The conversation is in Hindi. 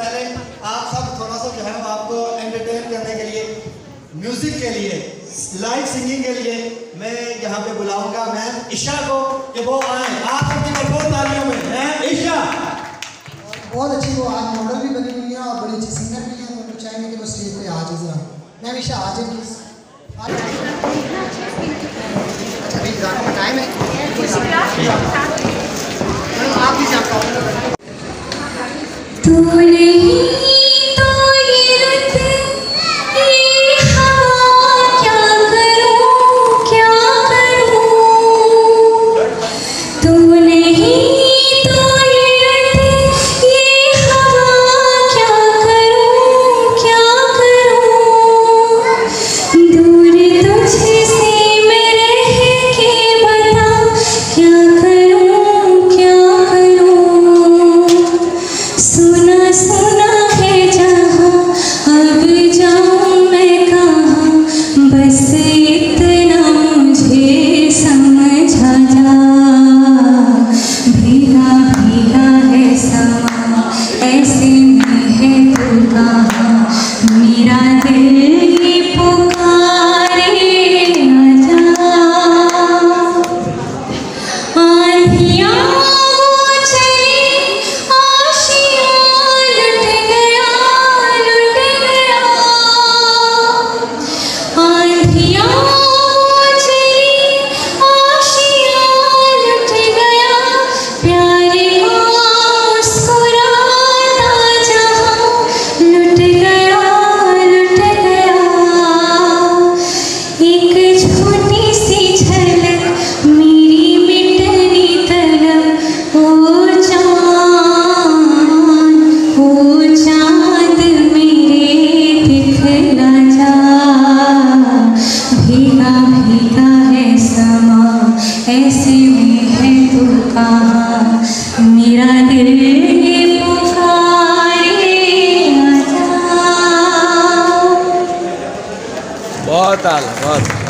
पहले आप सब थोड़ा सा जो है वो आपको एंटरटेन करने के लिए, म्यूजिक के लिए, लाइव सिंगिंग के लिए मैं यहाँ पे बुलाऊंगा मैम ईशा को कि वो आए। आप सबकी भरपूर तालियों में मैम ईशा। बहुत अच्छी वो आज मॉडल भी बनी हुई है और बड़ी अच्छी सिंगर भी है। तो चाहेंगे कि वो स्टेज पे आ जाए जरा। मैम ईशा आ जाए प्लीज। अच्छा भाई गाना का टाइम है। आप भी जाओ। तू नहीं तो ये रुत ये हवा क्या करूं तू नहीं तो ये रुत ये हवा क्या करूं दूर तुझसे मैं रह के बता क्या सुना सुना है जहाँ अब जाऊँ मैं कहाँ बस इतना मुझे समझा जा भीगा भीगा है समा ऐसे में है तू कहाँ मेरा दिल ये पुकारे आजा आंधियाँ ऐसे में है तू कहाँ मेरा दिल ये पुकारे आजा। बहुत आला बहुत